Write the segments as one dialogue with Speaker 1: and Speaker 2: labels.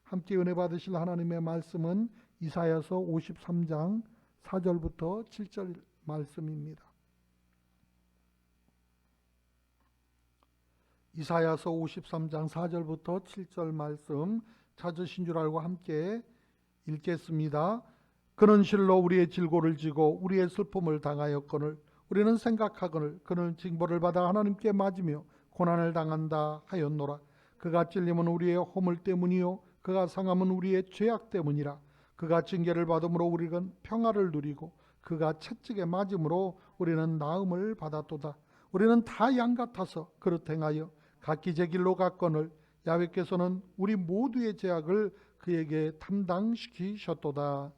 Speaker 1: 함께 은혜 받으실 하나님의 말씀은 이사야서 53장 4절부터 7절 말씀입니다. 이사야서 53장 4절부터 7절 말씀 찾으신 줄 알고 함께 읽겠습니다. 그는 실로 우리의 질고를 지고 우리의 슬픔을 당하였거늘 우리는 생각하거늘 그는 징벌을 받아 하나님께 맞으며 고난을 당한다 하였노라. 그가 찔림은 우리의 허물 때문이요 그가 상함은 우리의 죄악 때문이라. 그가 징계를 받음으로 우리는 평화를 누리고 그가 채찍에 맞음으로 우리는 나음을 받았도다. 우리는 다 양 같아서 그릇 행하여 각기 제 길로 갔거늘 야훼께서는 우리 모두의 죄악을 그에게 담당시키셨도다.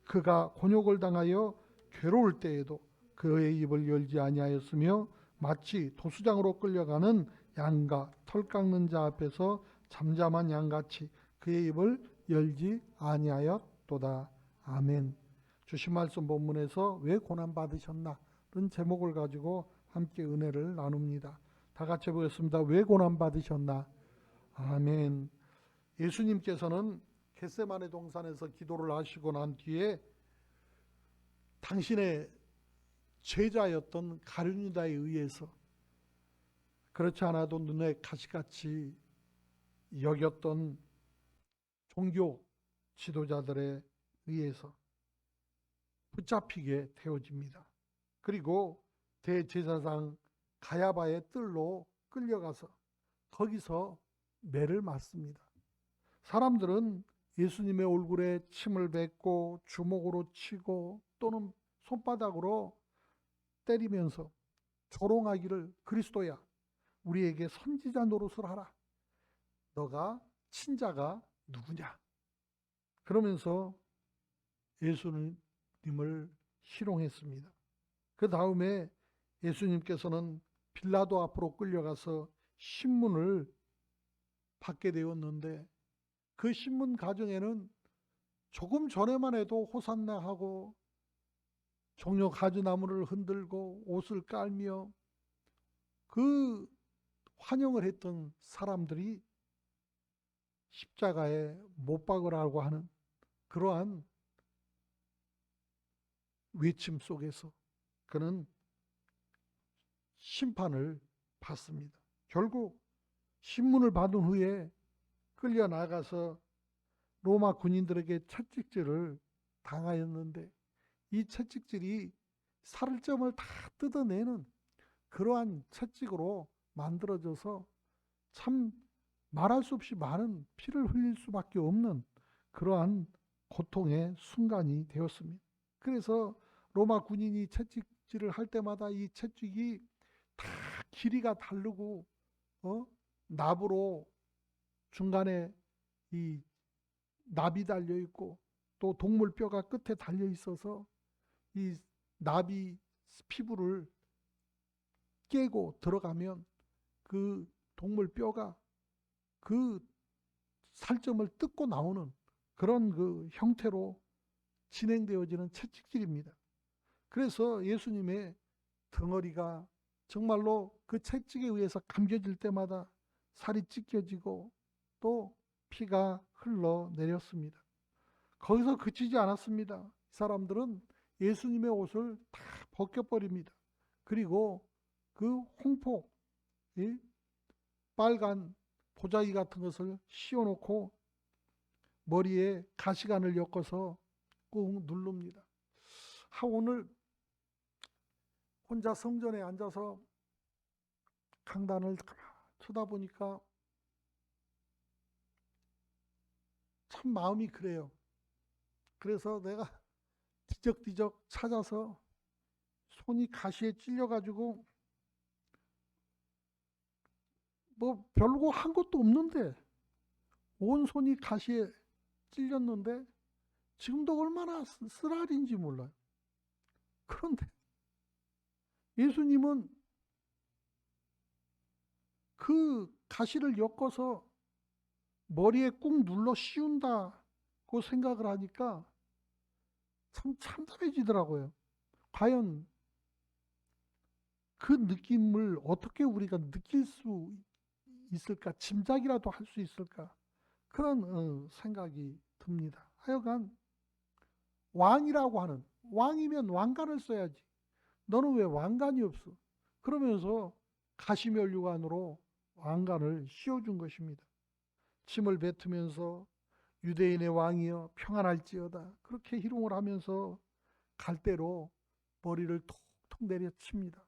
Speaker 1: 그가 곤욕을 당하여 괴로울 때에도 그의 입을 열지 아니하였으며 마치 도수장으로 끌려가는 양과 털 깎는 자 앞에서 잠잠한 양같이 그의 입을 열지 아니하였도다. 아멘. 주신 말씀 본문에서 왜 고난 받으셨나? 는 제목을 가지고 함께 은혜를 나눕니다. 다 같이 보겠습니다. 왜 고난 받으셨나? 아멘. 예수님께서는 겟세마네 동산에서 기도를 하시고 난 뒤에 당신의 제자였던 가룟유다에 의해서 그렇지 않아도 눈에 가시같이 여겼던 종교 지도자들에 의해서 붙잡히게 되어집니다. 그리고 대제사장 가야바의 뜰로 끌려가서 거기서 매를 맞습니다. 사람들은 예수님의 얼굴에 침을 뱉고 주먹으로 치고 또는 손바닥으로 때리면서 조롱하기를 그리스도야 우리에게 선지자 노릇을 하라. 너가 친자가 누구냐? 그러면서 예수님을 희롱했습니다. 그 다음에 예수님께서는 빌라도 앞으로 끌려가서 신문을 받게 되었는데 그 신문 가정에는 조금 전에만 해도 호산나 하고 종려 가지나무를 흔들고 옷을 깔며 그 환영을 했던 사람들이 십자가에 못 박으라고 하는 그러한 외침 속에서 그는 심판을 받습니다. 결국 신문을 받은 후에 끌려나가서 로마 군인들에게 채찍질을 당하였는데 이 채찍질이 살점을 다 뜯어내는 그러한 채찍으로 만들어져서 참 말할 수 없이 많은 피를 흘릴 수밖에 없는 그러한 고통의 순간이 되었습니다. 그래서 로마 군인이 채찍질을 할 때마다 이 채찍이 다 길이가 다르고 납으로 중간에 이 납이 달려 있고 또 동물 뼈가 끝에 달려 있어서 이 납이 피부를 깨고 들어가면 그 동물 뼈가 그 살점을 뜯고 나오는 그런 그 형태로 진행되어지는 채찍질입니다. 그래서 예수님의 덩어리가 정말로 그 채찍에 의해서 감겨질 때마다 살이 찢겨지고 또 피가 흘러내렸습니다. 거기서 그치지 않았습니다. 이 사람들은 예수님의 옷을 다 벗겨버립니다. 그리고 그 홍포, 빨간 보자기 같은 것을 씌워놓고 머리에 가시관을 엮어서 꾹 누릅니다. 오늘 혼자 성전에 앉아서 강단을 쳐다보니까 참 마음이 그래요. 그래서 내가 뒤적뒤적 찾아서 손이 가시에 찔려가지고 뭐 별거 한 것도 없는데 온 손이 가시에 찔렸는데 지금도 얼마나 쓰라린지 몰라요. 그런데 예수님은 그 가시를 엮어서 머리에 꾹 눌러 씌운다고 생각을 하니까 참 참담해지더라고요. 과연 그 느낌을 어떻게 우리가 느낄 수 있을까? 짐작이라도 할 수 있을까? 그런 생각이 듭니다. 하여간 왕이라고 하는, 왕이면 왕관을 써야지. 너는 왜 왕관이 없어? 그러면서 가시면류관으로 왕관을 씌워준 것입니다. 침을 뱉으면서 유대인의 왕이여 평안할지어다. 그렇게 희롱을 하면서 갈대로 머리를 톡톡 내려칩니다.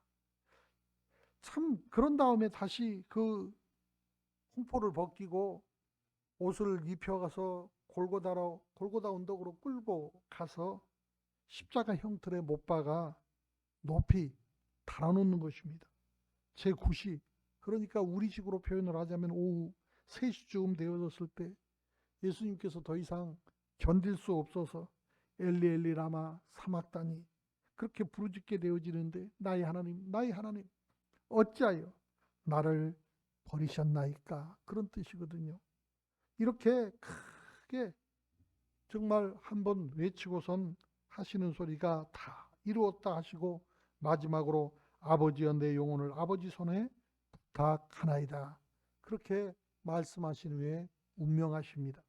Speaker 1: 참 그런 다음에 다시 그 홍포를 벗기고 옷을 입혀가서 골고다 언덕으로 끌고 가서 십자가 형틀에 못 박아 높이 달아놓는 것입니다. 제9시, 그러니까 우리식으로 표현을 하자면 오후 3시쯤 되어졌을 때 예수님께서 더 이상 견딜 수 없어서 엘리 엘리 라마 사막다니 그렇게 부르짖게 되어지는데, 나의 하나님 나의 하나님 어찌하여 나를 버리셨나이까, 그런 뜻이거든요. 이렇게 크게 정말 한번 외치고선 하시는 소리가 다 이루었다 하시고 마지막으로 아버지여 내 영혼을 아버지 손에 부탁하나이다, 그렇게 말씀하신 후에 운명하십니다.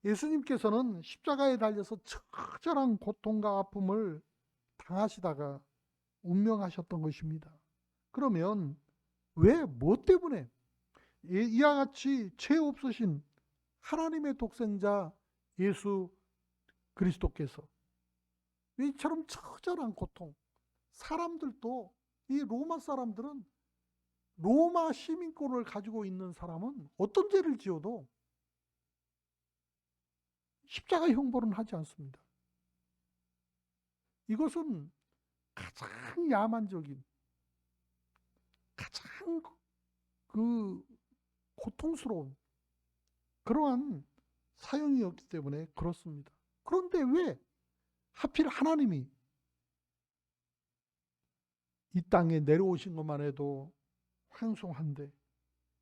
Speaker 1: 예수님께서는 십자가에 달려서 처절한 고통과 아픔을 당하시다가 운명하셨던 것입니다. 그러면 왜, 뭐 때문에 이와 같이 죄 없으신 하나님의 독생자 예수 그리스도께서 이처럼 처절한 고통, 사람들도, 이 로마 사람들은, 로마 시민권을 가지고 있는 사람은 어떤 죄를 지어도 십자가 형벌은 하지 않습니다. 이것은 가장 야만적인, 가장 그 고통스러운 그러한 사형이었기 때문에 그렇습니다. 그런데 왜 하필 하나님이 이 땅에 내려오신 것만 해도 황송한데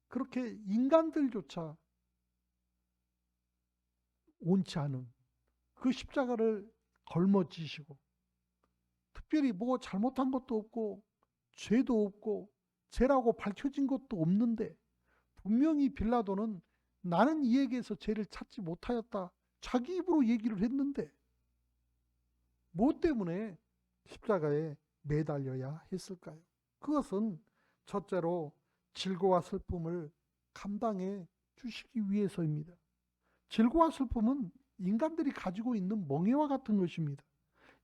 Speaker 1: 그렇게 인간들조차 옳지 않은 그 십자가를 걸머지시고, 특별히 뭐 잘못한 것도 없고 죄도 없고 죄라고 밝혀진 것도 없는데 분명히 빌라도는 나는 이에게서 죄를 찾지 못하였다 자기 입으로 얘기를 했는데 뭐 때문에 십자가에 매달려야 했을까요? 그것은 첫째로 질고와 슬픔을 감당해 주시기 위해서입니다. 질고와 슬픔은 인간들이 가지고 있는 멍에와 같은 것입니다.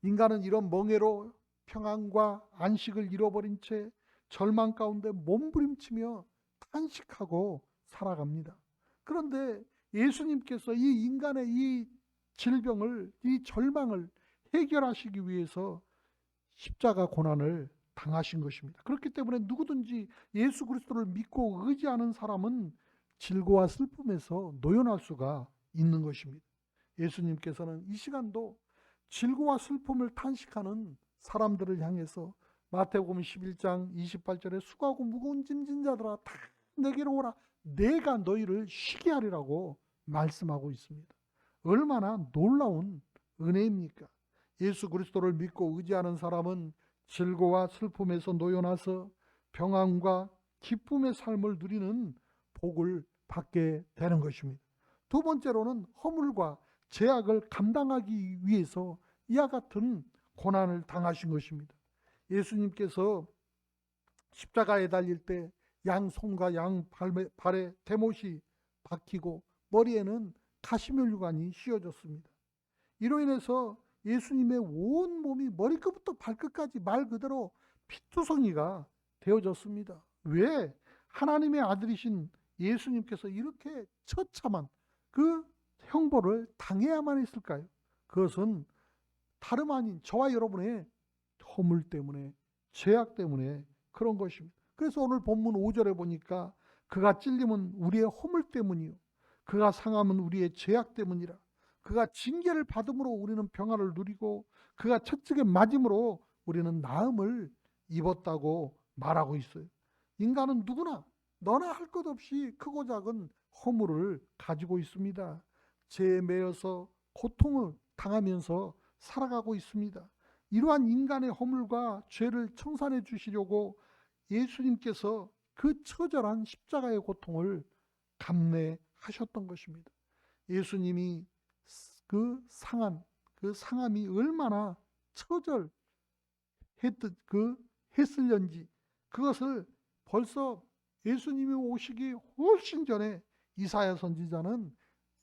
Speaker 1: 인간은 이런 멍에로 평안과 안식을 잃어버린 채 절망 가운데 몸부림치며 탄식하고 살아갑니다. 그런데 예수님께서 이 인간의 이 질병을, 이 절망을 해결하시기 위해서 십자가 고난을 당하신 것입니다. 그렇기 때문에 누구든지 예수 그리스도를 믿고 의지하는 사람은 질고와 슬픔에서 노연할 수가 있는 것입니다. 예수님께서는 이 시간도 질고와 슬픔을 탄식하는 사람들을 향해서 마태복음 11장 28절에 수고하고 무거운 짐진 자들아 다 내게로 오라 내가 너희를 쉬게 하리라고 말씀하고 있습니다. 얼마나 놀라운 은혜입니까? 예수 그리스도를 믿고 의지하는 사람은 질고와 슬픔에서 노여나서 평안과 기쁨의 삶을 누리는 복을 받게 되는 것입니다. 두 번째로는 허물과 죄악을 감당하기 위해서 이와 같은 고난을 당하신 것입니다. 예수님께서 십자가에 달릴 때 양손과 양 발에 대못이 박히고 머리에는 가시면류관이 씌워졌습니다. 이로 인해서 예수님의 온 몸이 머리끝부터 발끝까지 말 그대로 피투성이가 되어졌습니다. 왜? 하나님의 아들이신 예수님께서 이렇게 처참한 그 형벌을 당해야만 했을까요? 그것은 다름 아닌 저와 여러분의 허물 때문에, 죄악 때문에 그런 것입니다. 그래서 오늘 본문 5절에 보니까 그가 찔림은 우리의 허물 때문이요 그가 상함은 우리의 죄악 때문이라. 그가 징계를 받음으로 우리는 평화를 누리고 그가 채찍에 맞음으로 우리는 나음을 입었다고 말하고 있어요. 인간은 누구나 너나 할 것 없이 크고 작은 허물을 가지고 있습니다. 죄에 매여서 고통을 당하면서 살아가고 있습니다. 이러한 인간의 허물과 죄를 청산해 주시려고 예수님께서 그 처절한 십자가의 고통을 감내하셨던 하셨던 것입니다. 예수님이 그 상함이 얼마나 처절했을런지 그것을 벌써 예수님이 오시기 훨씬 전에 이사야 선지자는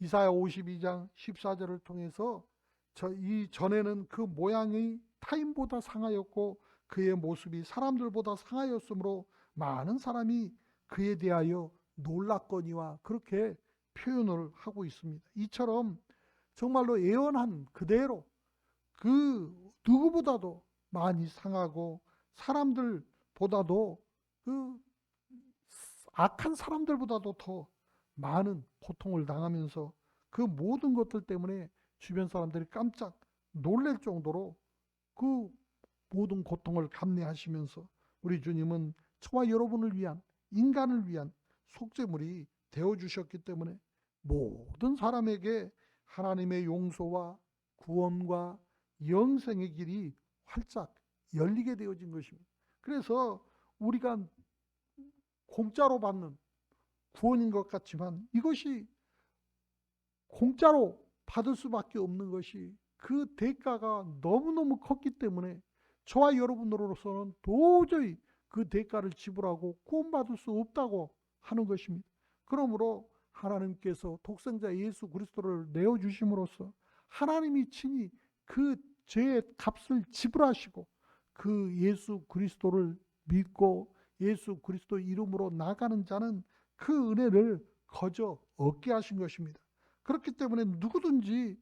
Speaker 1: 이사야 52장 14절을 통해서 전에는 그 모양이 타인보다 상하였고 그의 모습이 사람들보다 상하였으므로 많은 사람이 그에 대하여 놀랐거니와 그렇게 표현을 하고 있습니다. 이처럼 정말로 예언한 그대로 그 누구보다도 많이 상하고 사람들보다도 그 악한 사람들보다도 더 많은 고통을 당하면서 그 모든 것들 때문에 주변 사람들이 깜짝 놀랄 정도로 그 모든 고통을 감내하시면서 우리 주님은 저와 여러분을 위한 인간을 위한 속죄물이 되어주셨기 때문에 모든 사람에게 하나님의 용서와 구원과 영생의 길이 활짝 열리게 되어진 것입니다. 그래서 우리가 공짜로 받는 구원인 것 같지만 이것이 공짜로 받을 수밖에 없는 것이 그 대가가 너무너무 컸기 때문에 저와 여러분으로서는 도저히 그 대가를 지불하고 구원받을 수 없다고 하는 것입니다. 그러므로 하나님께서 독생자 예수 그리스도를 내어주심으로써 하나님이 친히 그 죄의 값을 지불하시고 그 예수 그리스도를 믿고 예수 그리스도 이름으로 나가는 자는 그 은혜를 거저 얻게 하신 것입니다. 그렇기 때문에 누구든지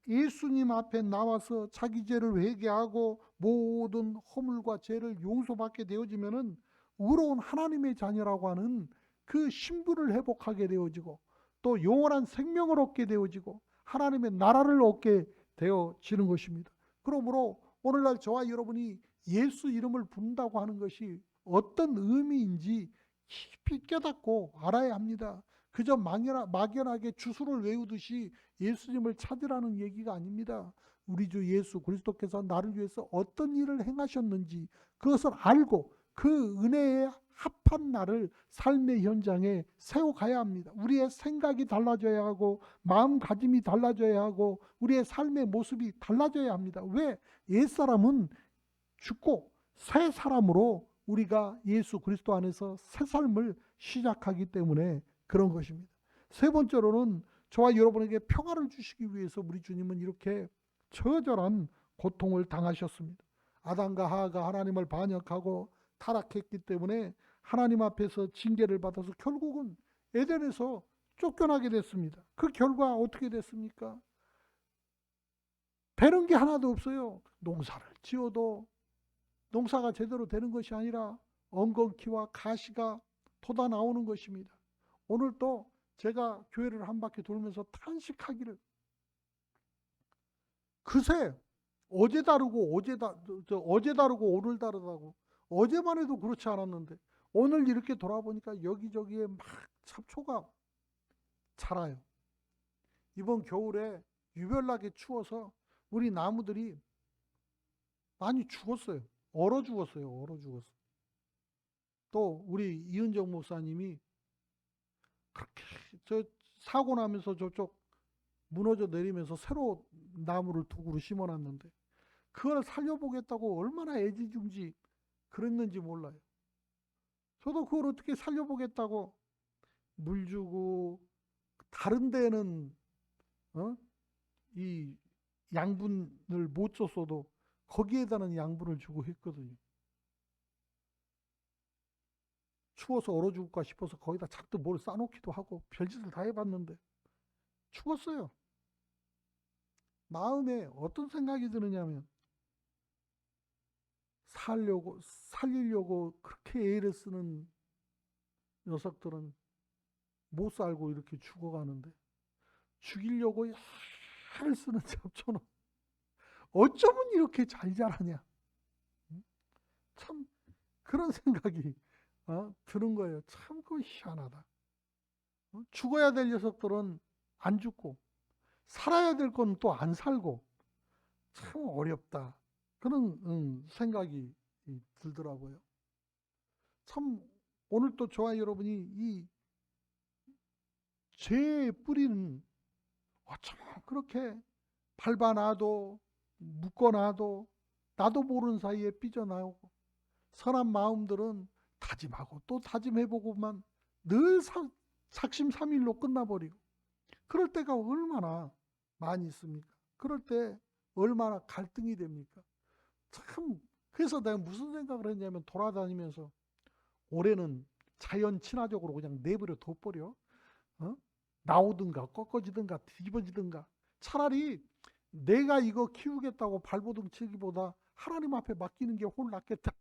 Speaker 1: 예수님 앞에 나와서 자기 죄를 회개하고 모든 허물과 죄를 용서받게 되어지면은 의로운 하나님의 자녀라고 하는 그 신분을 회복하게 되어지고 또 영원한 생명을 얻게 되어지고 하나님의 나라를 얻게 되어지는 것입니다. 그러므로 오늘날 저와 여러분이 예수 이름을 부른다고 하는 것이 어떤 의미인지 깊이 깨닫고 알아야 합니다. 그저 막연하게 주소를 외우듯이 예수님을 찾으라는 얘기가 아닙니다. 우리 주 예수 그리스도께서 나를 위해서 어떤 일을 행하셨는지 그것을 알고 그 은혜에 합한 나를 삶의 현장에 세워가야 합니다. 우리의 생각이 달라져야 하고 마음가짐이 달라져야 하고 우리의 삶의 모습이 달라져야 합니다. 왜? 옛사람은 죽고 새 사람으로 우리가 예수 그리스도 안에서 새 삶을 시작하기 때문에 그런 것입니다. 세 번째로는 저와 여러분에게 평화를 주시기 위해서 우리 주님은 이렇게 처절한 고통을 당하셨습니다. 아담과 하와가 하나님을 반역하고 타락했기 때문에 하나님 앞에서 징계를 받아서 결국은 에덴에서 쫓겨나게 됐습니다. 그 결과 어떻게 됐습니까? 되는 게 하나도 없어요. 농사를 지어도 농사가 제대로 되는 것이 아니라 엉겅퀴와 가시가 돋아 나오는 것입니다. 오늘 또 제가 교회를 한 바퀴 돌면서 탄식하기를 그새 어제 다르고 어제 다르고 오늘 다르다고 어제만 해도 그렇지 않았는데 오늘 이렇게 돌아보니까 여기저기에 막 잡초가 자라요. 이번 겨울에 유별나게 추워서 우리 나무들이 많이 죽었어요. 얼어 죽었어요. 얼어 죽었어. 또 우리 이은정 목사님이 그렇게 저 사고 나면서 저쪽 무너져 내리면서 새로 나무를 두 그루 심어놨는데 그걸 살려보겠다고 얼마나 애지중지 그랬는지 몰라요. 저도 그걸 어떻게 살려보겠다고 물 주고 다른 데는 이 양분을 못 줬어도 거기에다는 양분을 주고 했거든요. 추워서 얼어 죽을까 싶어서 거기다 작도 뭘 싸놓기도 하고 별짓을 다 해봤는데 죽었어요. 마음에 어떤 생각이 드느냐면 살리려고 그렇게 애를 쓰는 녀석들은 못 살고 이렇게 죽어가는데 죽이려고 애를 쓰는 잡초는 어쩌면 이렇게 잘 자라냐. 참 그런 생각이 드는 거예요. 참 그 희한하다. 죽어야 될 녀석들은 안 죽고 살아야 될 건 또 안 살고 참 어렵다. 그런 생각이 들더라고요. 참 오늘 또 저와 여러분이 이 죄의 뿌리는 어쩌면 그렇게 밟아놔도 묶어놔도 나도 모르는 사이에 삐져나오고, 선한 마음들은 다짐하고 또 다짐해보고만 늘 작심삼일로 끝나버리고, 그럴 때가 얼마나 많이 있습니까? 그럴 때 얼마나 갈등이 됩니까? 참, 그래서 내가 무슨 생각을 했냐면, 돌아다니면서 올해는 자연 친화적으로 그냥 내버려 둬버려. 나오든가 꺾어지든가 뒤집어지든가, 차라리 내가 이거 키우겠다고 발버둥 치기보다 하나님 앞에 맡기는 게 훨 낫겠다.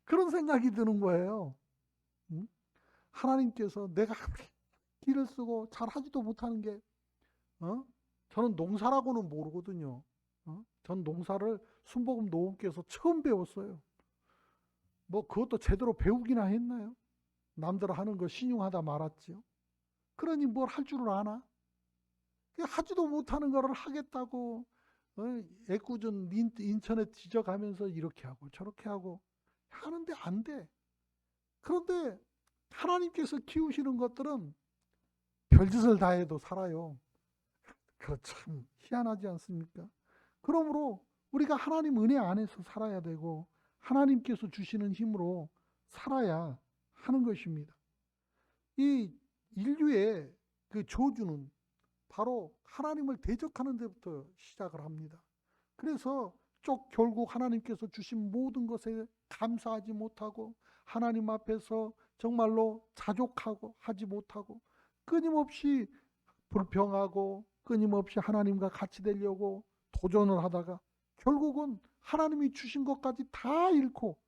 Speaker 1: 그런 생각이 드는 거예요. 하나님께서 내가 길을 쓰고 잘하지도 못하는 게, 저는 농사라고는 모르거든요. 전 농사를 순복음 노원께서 처음 배웠어요. 뭐 그것도 제대로 배우기나 했나요? 남들 하는 거 신용하다 말았지요. 그러니 뭘 할 줄을 아나? 하지도 못하는 거를 하겠다고 애꿎은 인터넷 뒤져가면서 이렇게 하고 저렇게 하고 하는데 안 돼. 그런데 하나님께서 키우시는 것들은 별짓을 다 해도 살아요. 그거 참 희한하지 않습니까? 그러므로 우리가 하나님 은혜 안에서 살아야 되고, 하나님께서 주시는 힘으로 살아야 하는 것입니다. 이 인류의 그 저주는 바로 하나님을 대적하는 데부터 시작을 합니다. 그래서 결국 하나님께서 주신 모든 것에 감사하지 못하고, 하나님 앞에서 정말로 자족하고 하지 못하고, 끊임없이 불평하고 끊임없이 하나님과 같이 되려고 도전을 하다가 결국은 하나님이 주신 것까지 다 잃고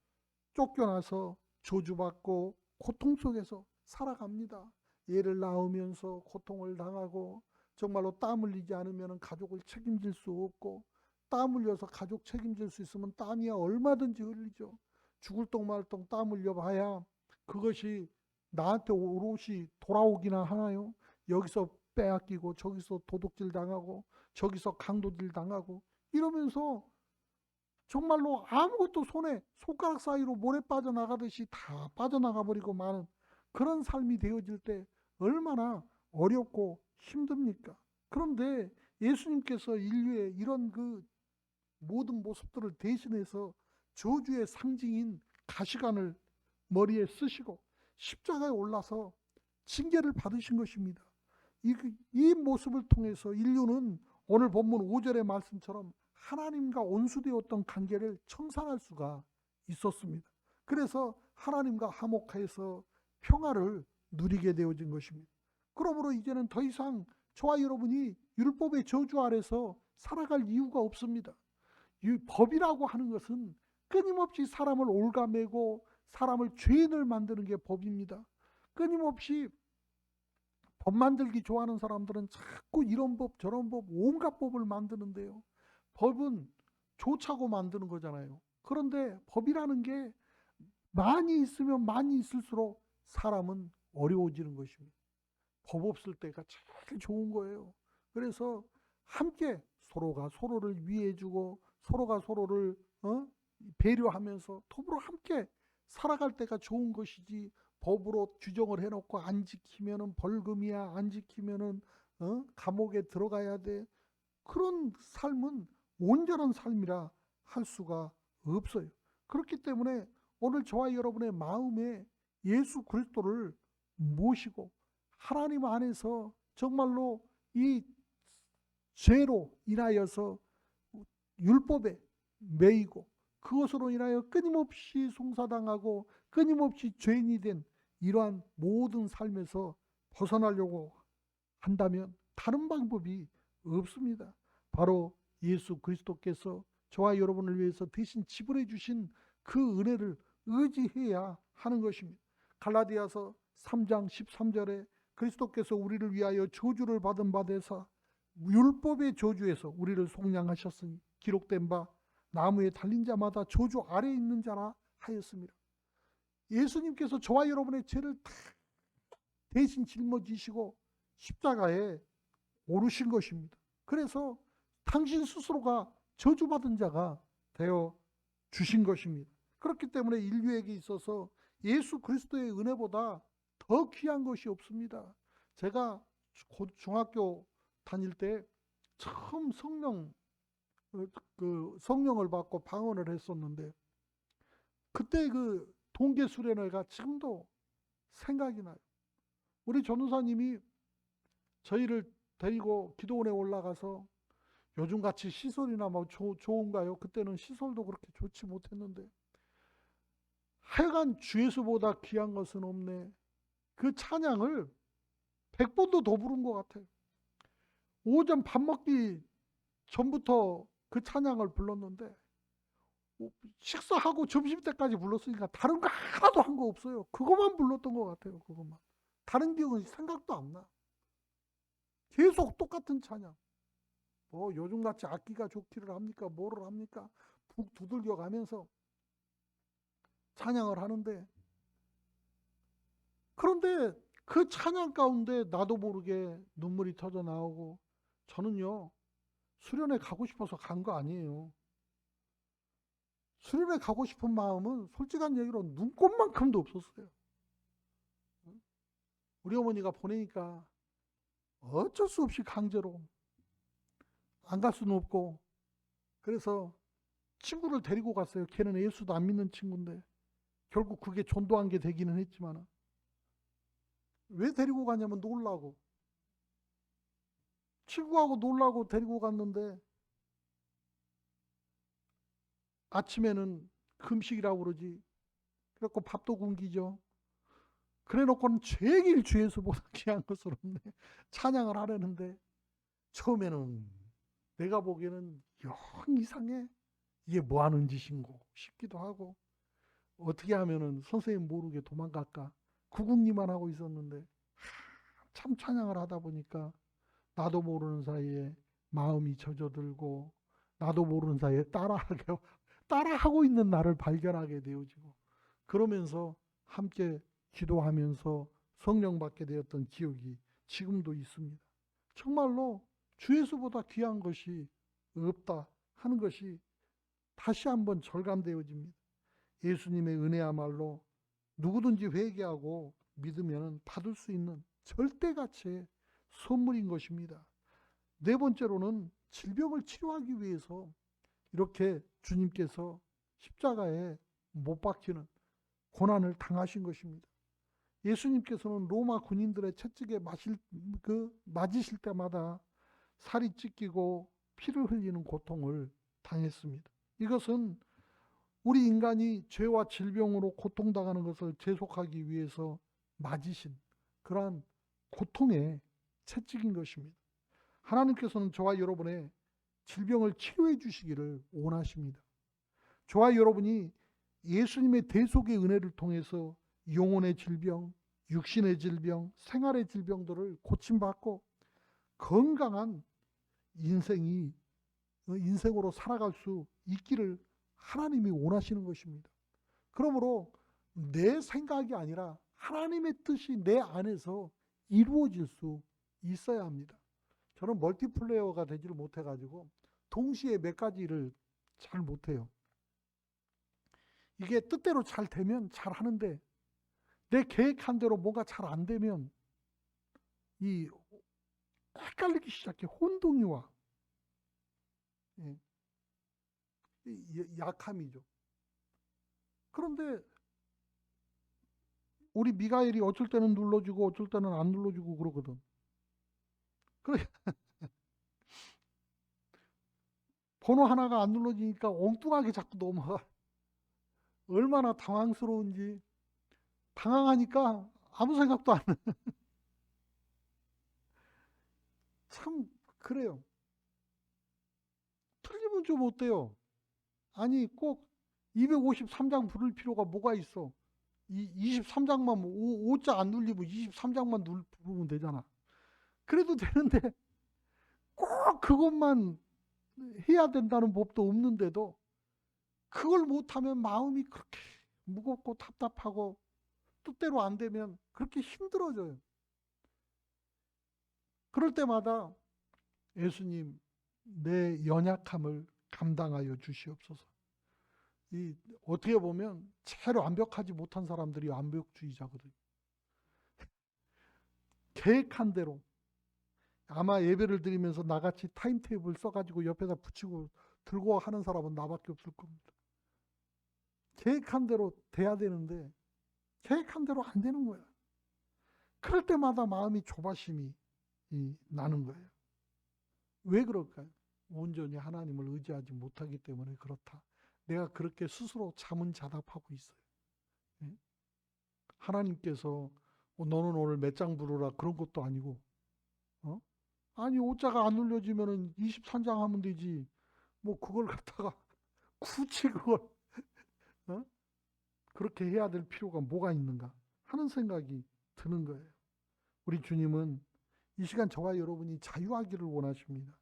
Speaker 1: 쫓겨나서 저주받고 고통 속에서 살아갑니다. 애를 낳으면서 고통을 당하고, 정말로 땀 흘리지 않으면 가족을 책임질 수 없고, 땀 흘려서 가족 책임질 수 있으면 땀이야 얼마든지 흘리죠. 죽을 똥 말 똥 땀 흘려봐야 그것이 나한테 오롯이 돌아오기나 하나요? 여기서 빼앗기고 저기서 도둑질 당하고 저기서 강도질 당하고 이러면서 정말로 아무것도 손에 손가락 사이로 모래 빠져나가듯이 다 빠져나가 버리고 마는 그런 삶이 되어질 때 얼마나 어렵고 힘듭니까? 그런데 예수님께서 인류의 이런 그 모든 모습들을 대신해서 저주의 상징인 가시관을 머리에 쓰시고 십자가에 올라서 징계를 받으신 것입니다. 이 모습을 통해서 인류는 오늘 본문 5절의 말씀처럼 하나님과 온수되었던 관계를 청산할 수가 있었습니다. 그래서 하나님과 화목해서 평화를 누리게 되어진 것입니다. 그러므로 이제는 더 이상 저와 여러분이 율법의 저주 아래서 살아갈 이유가 없습니다. 이 법이라고 하는 것은 끊임없이 사람을 올가매고 사람을 죄인을 만드는 게 법입니다. 끊임없이 법 만들기 좋아하는 사람들은 자꾸 이런 법 저런 법 온갖 법을 만드는데요. 법은 좋자고 만드는 거잖아요. 그런데 법이라는 게 많이 있으면 많이 있을수록 사람은 어려워지는 것입니다. 법 없을 때가 제일 좋은 거예요. 그래서 함께 서로가 서로를 위해주고 서로가 서로를 배려하면서 더불어 함께 살아갈 때가 좋은 것이지, 법으로 규정을 해놓고 안 지키면은 벌금이야, 안 지키면은 감옥에 들어가야 돼. 그런 삶은 온전한 삶이라 할 수가 없어요. 그렇기 때문에 오늘 저와 여러분의 마음에 예수 그리스도를 모시고 하나님 안에서 정말로 이 죄로 인하여서 율법에 매이고 그것으로 인하여 끊임없이 송사당하고 끊임없이 죄인이 된 이러한 모든 삶에서 벗어나려고 한다면 다른 방법이 없습니다. 바로 예수 그리스도께서 저와 여러분을 위해서 대신 지불해 주신 그 은혜를 의지해야 하는 것입니다. 갈라디아서 3장 13절에 그리스도께서 우리를 위하여 저주를 받은 바 되사 율법의 저주에서 우리를 속량하셨으니 기록된 바 나무에 달린 자마다 저주 아래에 있는 자라 하였습니다. 예수님께서 저와 여러분의 죄를 다 대신 짊어지시고 십자가에 오르신 것입니다. 그래서 당신 스스로가 저주받은 자가 되어 주신 것입니다. 그렇기 때문에 인류에게 있어서 예수 그리스도의 은혜보다 더 귀한 것이 없습니다. 제가 중학교 다닐 때 처음 성령을 받고 방언을 했었는데, 그때 그 동계 수련회가 지금도 생각이 나요. 우리 전우사님이 저희를 데리고 기도원에 올라가서, 요즘같이 시설이나 뭐 좋은가요? 그때는 시설도 그렇게 좋지 못했는데, 하여간 주 예수보다 귀한 것은 없네. 그 찬양을 100번도 더 부른 것 같아요. 오전 밥 먹기 전부터 그 찬양을 불렀는데, 식사하고 점심때까지 불렀으니까 다른 거 하나도 한 거 없어요. 그것만 불렀던 것 같아요. 그것만. 다른 기억은 생각도 안 나. 계속 똑같은 찬양. 뭐 요즘같이 악기가 좋기를 합니까? 뭐를 합니까? 북 두들겨 가면서 찬양을 하는데, 그런데 그 찬양 가운데 나도 모르게 눈물이 터져 나오고, 저는요, 수련회 가고 싶어서 간 거 아니에요. 수련회 가고 싶은 마음은 솔직한 얘기로 눈꼽만큼도 없었어요. 우리 어머니가 보내니까 어쩔 수 없이 강제로, 안 갈 수는 없고, 그래서 친구를 데리고 갔어요. 걔는 예수도 안 믿는 친구인데, 결국 그게 전도한 게 되기는 했지만, 왜 데리고 가냐면 놀라고. 친구하고 놀라고 데리고 갔는데, 아침에는 금식이라고 그러지. 그래갖고 밥도 굶기죠. 그래 놓고는 죄길 주 예수보다 귀한 것은 없네. 찬양을 하려는데, 처음에는 내가 보기에는 영 이상해. 이게 뭐 하는 짓인고 싶기도 하고, 어떻게 하면은 선생님 모르게 도망갈까 구국리만 하고 있었는데, 참 찬양을 하다 보니까 나도 모르는 사이에 마음이 젖어들고, 나도 모르는 사이에 따라하고 있는 나를 발견하게 되어지고, 그러면서 함께 기도하면서 성령 받게 되었던 기억이 지금도 있습니다. 정말로 주 예수보다 귀한 것이 없다 하는 것이 다시 한번 절감되어집니다. 예수님의 은혜야말로 누구든지 회개하고 믿으면 받을 수 있는 절대가치의 선물인 것입니다. 네 번째로는 질병을 치료하기 위해서 이렇게 주님께서 십자가에 못 박히는 고난을 당하신 것입니다. 예수님께서는 로마 군인들의 채찍에 맞으실 때마다 살이 찢기고 피를 흘리는 고통을 당했습니다. 이것은 우리 인간이 죄와 질병으로 고통당하는 것을 제속하기 위해서 맞으신 그러한 고통의 채찍인 것입니다. 하나님께서는 저와 여러분의 질병을 치료해 주시기를 원하십니다. 저와 여러분이 예수님의 대속의 은혜를 통해서 영혼의 질병, 육신의 질병, 생활의 질병들을 고침받고 건강한 인생으로 살아갈 수 있기를 하나님이 원하시는 것입니다. 그러므로 내 생각이 아니라 하나님의 뜻이 내 안에서 이루어질 수 있어야 합니다. 저는 멀티플레이어가 되지를 못해가지고 동시에 몇 가지를 잘 못해요. 이게 뜻대로 잘 되면 잘 하는데, 내 계획한 대로 뭔가 잘 안 되면 이 헷갈리기 시작해. 혼동이 와. 약함이죠. 그런데 우리 미가엘이 어쩔 때는 눌러주고 어쩔 때는 안 눌러주고 그러거든. 그래. 번호 하나가 안 눌러지니까 엉뚱하게 자꾸 넘어가. 얼마나 당황스러운지. 당황하니까 아무 생각도 안 해. 참 그래요. 틀리면 좀 어때요? 아니 꼭 253장 부를 필요가 뭐가 있어. 23장만 5자 안 눌리고 23장만 부르면 되잖아. 그래도 되는데 꼭 그것만 해야 된다는 법도 없는데도, 그걸 못하면 마음이 그렇게 무겁고 답답하고 뜻대로 안 되면 그렇게 힘들어져요. 그럴 때마다 예수님, 내 연약함을 감당하여 주시옵소서. 어떻게 보면 제일 완벽하지 못한 사람들이 완벽주의자거든요. 계획한 대로, 아마 예배를 드리면서 나같이 타임테이블 써가지고 옆에다 붙이고 들고 하는 사람은 나밖에 없을 겁니다. 계획한 대로 돼야 되는데 계획한 대로 안 되는 거야. 그럴 때마다 마음이 조바심이 나는 거예요. 왜 그럴까요? 온전히 하나님을 의지하지 못하기 때문에 그렇다. 내가 그렇게 스스로 자문자답하고 있어요. 하나님께서 너는 오늘 몇 장 부르라 그런 것도 아니고, 아니 오자가 안 눌려지면은 23장 하면 되지. 뭐 그걸 갖다가 굳이 그걸 그렇게 해야 될 필요가 뭐가 있는가 하는 생각이 드는 거예요. 우리 주님은 이 시간 저와 여러분이 자유하기를 원하십니다.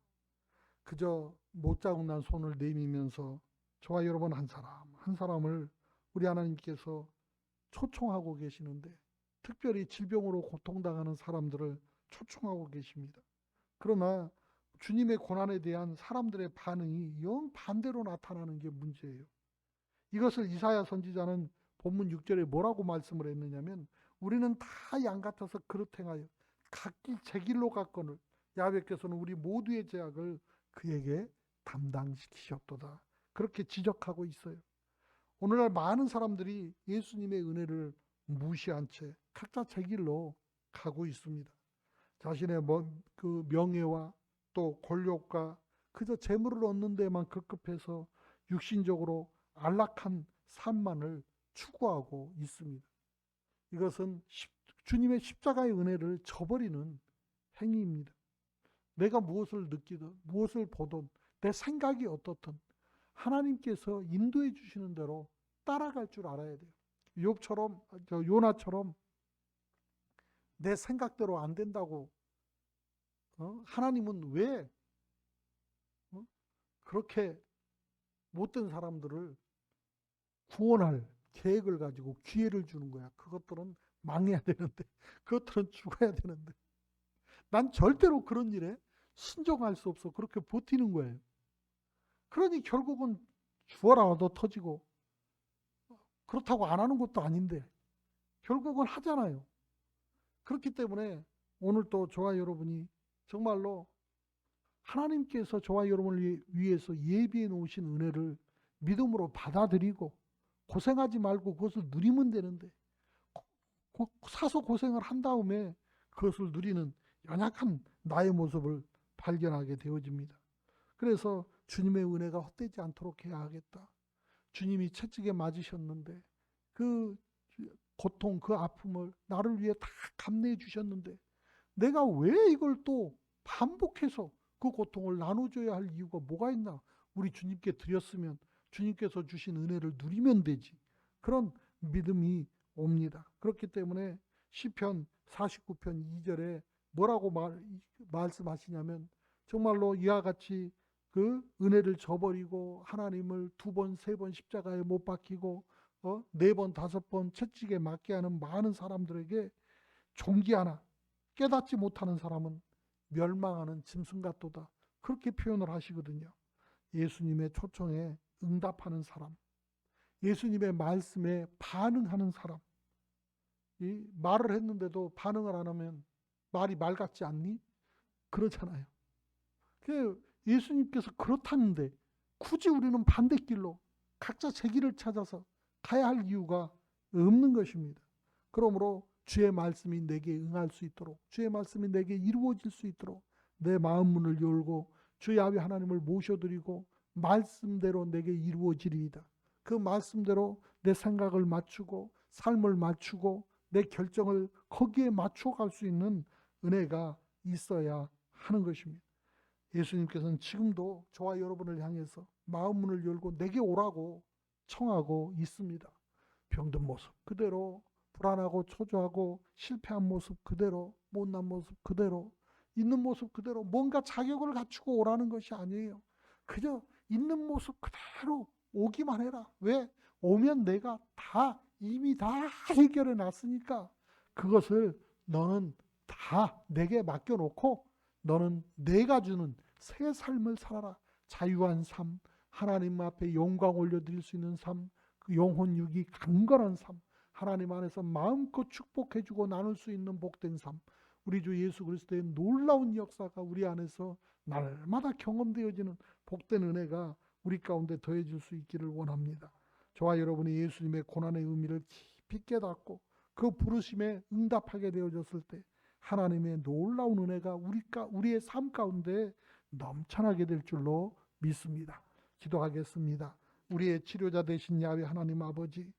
Speaker 1: 그저 못자국난 손을 내밀면서 저와 여러분 한 사람 한 사람을 우리 하나님께서 초청하고 계시는데, 특별히 질병으로 고통당하는 사람들을 초청하고 계십니다. 그러나 주님의 고난에 대한 사람들의 반응이 영 반대로 나타나는 게 문제예요. 이것을 이사야 선지자는 본문 6절에 뭐라고 말씀을 했느냐면, 우리는 다 양 같아서 그릇 행하여 각기 제 길로 갔거늘 야훼께서는 우리 모두의 죄악을 그에게 담당시키셨도다. 그렇게 지적하고 있어요. 오늘날 많은 사람들이 예수님의 은혜를 무시한 채 각자 제 길로 가고 있습니다. 자신의 그 명예와 또 권력과 그저 재물을 얻는 데만 급급해서 육신적으로 안락한 삶만을 추구하고 있습니다. 이것은 주님의 십자가의 은혜를 저버리는 행위입니다. 내가 무엇을 느끼든 무엇을 보든 내 생각이 어떻든 하나님께서 인도해 주시는 대로 따라갈 줄 알아야 돼요. 요나처럼 내 생각대로 안 된다고 하나님은 왜 그렇게 못된 사람들을 구원할 계획을 가지고 기회를 주는 거야. 그것들은 망해야 되는데, 그것들은 죽어야 되는데, 난 절대로 그런 일에 순종할 수 없어. 그렇게 버티는 거예요. 그러니 결국은 죽어라 얻어 터지고, 그렇다고 안 하는 것도 아닌데 결국은 하잖아요. 그렇기 때문에 오늘 또 저와 여러분이 정말로 하나님께서 저와 여러분을 위해서 예비해 놓으신 은혜를 믿음으로 받아들이고 고생하지 말고 그것을 누리면 되는데, 사서 고생을 한 다음에 그것을 누리는 연약한 나의 모습을 발견하게 되어집니다. 그래서 주님의 은혜가 헛되지 않도록 해야 하겠다. 주님이 채찍에 맞으셨는데 그 고통, 그 아픔을 나를 위해 다 감내해 주셨는데 내가 왜 이걸 또 반복해서 그 고통을 나눠줘야 할 이유가 뭐가 있나? 우리 주님께 드렸으면 주님께서 주신 은혜를 누리면 되지. 그런 믿음이 옵니다. 그렇기 때문에 시편 49편 2절에 뭐라고 말씀하시냐면, 정말로 이와 같이 그 은혜를 저버리고 하나님을 2번, 3번 십자가에 못 박히고 4번, 5번 채찍에 맞게 하는 많은 사람들에게 존귀하나 깨닫지 못하는 사람은 멸망하는 짐승 같도다. 그렇게 표현을 하시거든요. 예수님의 초청에 응답하는 사람, 예수님의 말씀에 반응하는 사람. 이 말을 했는데도 반응을 안 하면 말이 말 같지 않니? 그러잖아요. 예수님께서 그렇다는데 굳이 우리는 반대길로 각자 제 길을 찾아서 가야 할 이유가 없는 것입니다. 그러므로 주의 말씀이 내게 응할 수 있도록, 주의 말씀이 내게 이루어질 수 있도록 내 마음 문을 열고 주 야훼 하나님을 모셔드리고 말씀대로 내게 이루어지리이다. 그 말씀대로 내 생각을 맞추고 삶을 맞추고 내 결정을 거기에 맞춰갈 수 있는 은혜가 있어야 하는 것입니다. 예수님께서는 지금도 저와 여러분을 향해서 마음 문을 열고 내게 오라고 청하고 있습니다. 병든 모습 그대로, 불안하고 초조하고 실패한 모습 그대로, 못난 모습 그대로, 있는 모습 그대로 뭔가 자격을 갖추고 오라는 것이 아니에요. 그저 있는 모습 그대로 오기만 해라. 왜? 오면 내가 이미 다 해결해 놨으니까 그것을 너는 다 내게 맡겨놓고 너는 내가 주는 새 삶을 살아라. 자유한 삶, 하나님 앞에 영광 올려드릴 수 있는 삶, 그 영혼 육이 강건한 삶, 하나님 안에서 마음껏 축복해주고 나눌 수 있는 복된 삶, 우리 주 예수 그리스도의 놀라운 역사가 우리 안에서 날마다 경험되어지는 복된 은혜가 우리 가운데 더해질 수 있기를 원합니다. 저와 여러분이 예수님의 고난의 의미를 깊이 깨닫고 그 부르심에 응답하게 되어졌을 때 하나님의 놀라운 은혜가 우리의 삶 가운데 넘쳐나게 될 줄로 믿습니다. 기도하겠습니다. 우리의 치료자 되신 야훼 하나님 아버지,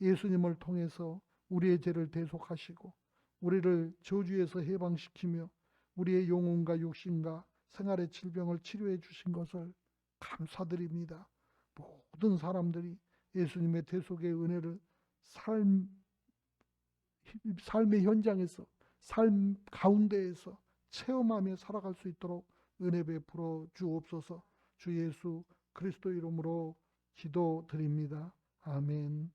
Speaker 1: 예수님을 통해서 우리의 죄를 대속하시고 우리를 저주에서 해방시키며 우리의 영혼과 육신과 생활의 질병을 치료해 주신 것을 감사드립니다. 모든 사람들이 예수님의 대속의 은혜를 삶의 현장에서, 삶 가운데에서 체험하며 살아갈 수 있도록 은혜 베풀어 주옵소서. 주 예수 그리스도 이름으로 기도드립니다. 아멘.